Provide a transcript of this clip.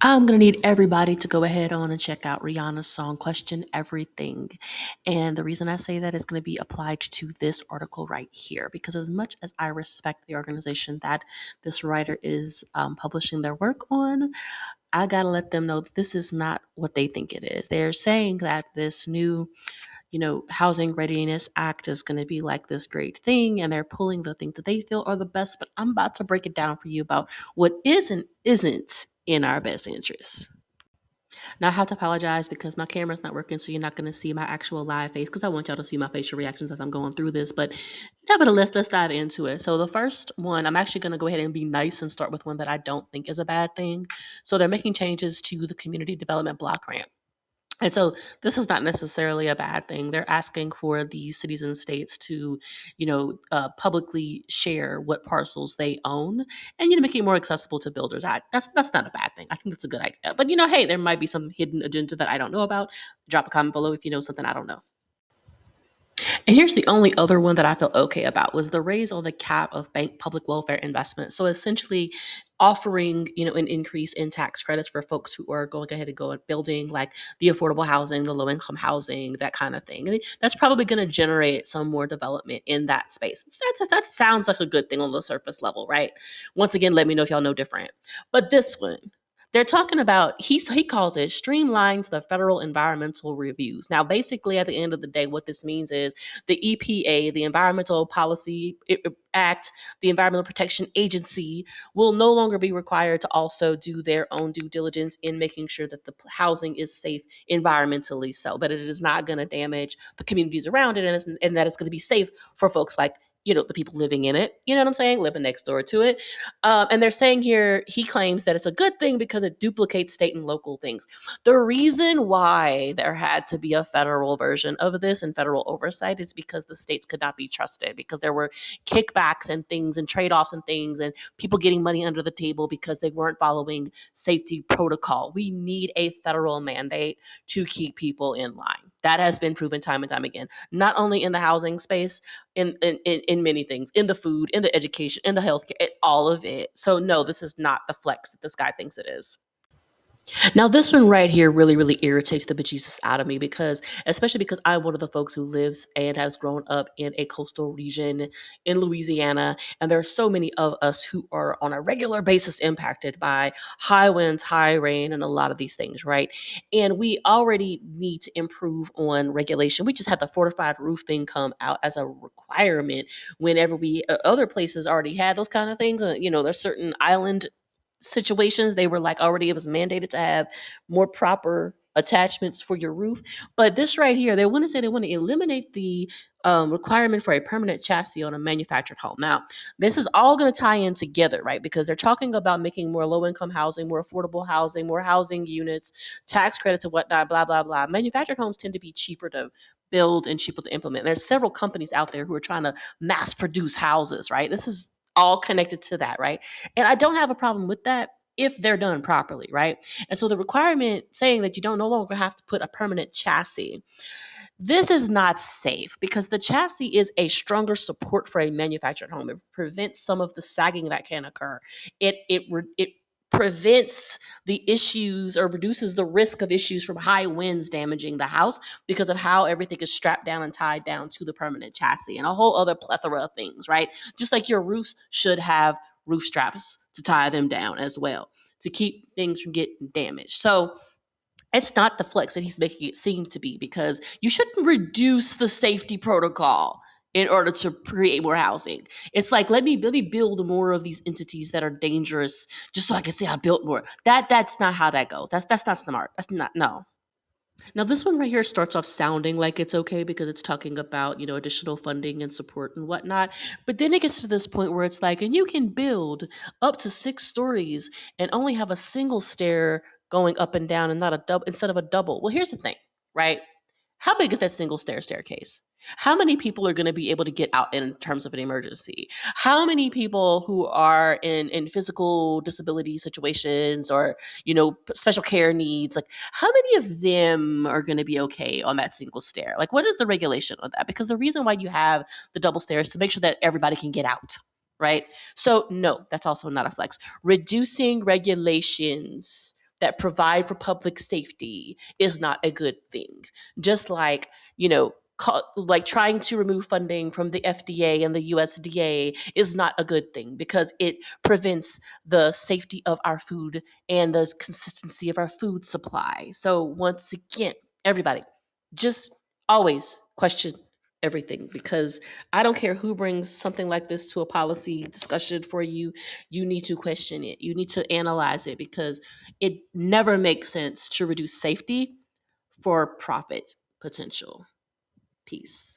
I'm going to need everybody to go ahead on and check out Rihanna's song Question Everything. And the reason I say that is going to be applied to this article right here, because as much as I respect the organization that this writer is publishing their work on, I got to let them know that this is not what they think it is. They're saying that this new Housing Readiness Act is going to be like this great thing, and they're pulling the things that they feel are the best. But I'm about to break it down for you about what isn't in our best interests. Now I have to apologize because my camera's not working, so you're not going to see my actual live face because I want y'all to see my facial reactions as I'm going through this. But nevertheless, let's dive into it. So the first one, I'm actually going to go ahead and be nice and start with one that I don't think is a bad thing. So they're making changes to the community development block grant. And so this is not necessarily a bad thing. They're asking for the cities and states to, publicly share what parcels they own, and make it more accessible to builders. That's not a bad thing. I think that's a good idea. But hey, there might be some hidden agenda that I don't know about. Drop a comment below if you know something I don't know. And here's the only other one that I felt okay about was the raise on the cap of bank public welfare investment. So essentially offering, an increase in tax credits for folks who are going ahead and go and building like the affordable housing, the low income housing, that kind of thing. And that's probably going to generate some more development in that space. So that sounds like a good thing on the surface level, right? Once again, let me know if y'all know different. But this one, they're talking about he calls it streamlines the federal environmental reviews. Now, basically, at the end of the day, what this means is the EPA, the Environmental Policy Act, the Environmental Protection Agency, will no longer be required to also do their own due diligence in making sure that the housing is safe environmentally, so that it is not going to damage the communities around it, and that it's going to be safe for folks like the people living in it. You know what I'm saying? Living next door to it. And they're saying here, he claims that it's a good thing because it duplicates state and local things. The reason why there had to be a federal version of this and federal oversight is because the states could not be trusted, because there were kickbacks and things and trade-offs and things and people getting money under the table because they weren't following safety protocol. We need a federal mandate to keep people in line. That has been proven time and time again, not only in the housing space, in many things, in the food, in the education, in the healthcare, all of it. So no, this is not the flex that this guy thinks it is. Now, this one right here really, really irritates the bejesus out of me because, especially because I'm one of the folks who lives and has grown up in a coastal region in Louisiana. And there are so many of us who are on a regular basis impacted by high winds, high rain, and a lot of these things, right? And we already need to improve on regulation. We just had the fortified roof thing come out as a requirement whenever other places already had those kind of things. There's certain island situations they were like already, it was mandated to have more proper attachments for your roof. But this right here, they want to eliminate the requirement for a permanent chassis on a manufactured home. Now, this is all going to tie in together, right? Because they're talking about making more low income housing, more affordable housing, more housing units, tax credits and whatnot, blah blah blah. Manufactured homes tend to be cheaper to build and cheaper to implement. There's several companies out there who are trying to mass produce houses, right? This is all connected to that, right? And I don't have a problem with that if they're done properly, right? And so the requirement saying that you don't no longer have to put a permanent chassis, this is not safe because the chassis is a stronger support for a manufactured home. It prevents some of the sagging that can occur. It prevents the issues or reduces the risk of issues from high winds damaging the house because of how everything is strapped down and tied down to the permanent chassis and a whole other plethora of things, right? Just like your roofs should have roof straps to tie them down as well to keep things from getting damaged. So it's not the flex that he's making it seem to be, because you shouldn't reduce the safety protocol in order to create more housing. It's like let me build more of these entities that are dangerous just so I can say I built more. That's not how that goes. That's not smart. That's not, no. Now, this one right here starts off sounding like it's okay because it's talking about, additional funding and support and whatnot. But then it gets to this point where it's like, and you can build up to 6 stories and only have a single stair going up and down and not a double instead of a double. Well, here's the thing, right? How big is that single staircase? How many people are going to be able to get out in terms of an emergency? How many people who are in physical disability situations or, special care needs, like how many of them are going to be okay on that single stair? Like, what is the regulation on that? Because the reason why you have the double stairs is to make sure that everybody can get out, right? So, no, that's also not a flex. Reducing regulations that provide for public safety is not a good thing. Just like, like trying to remove funding from the FDA and the USDA is not a good thing because it prevents the safety of our food and the consistency of our food supply. So, once again, everybody, just always question everything, because I don't care who brings something like this to a policy discussion for you. You need to question it. You need to analyze it, because it never makes sense to reduce safety for profit potential. Peace.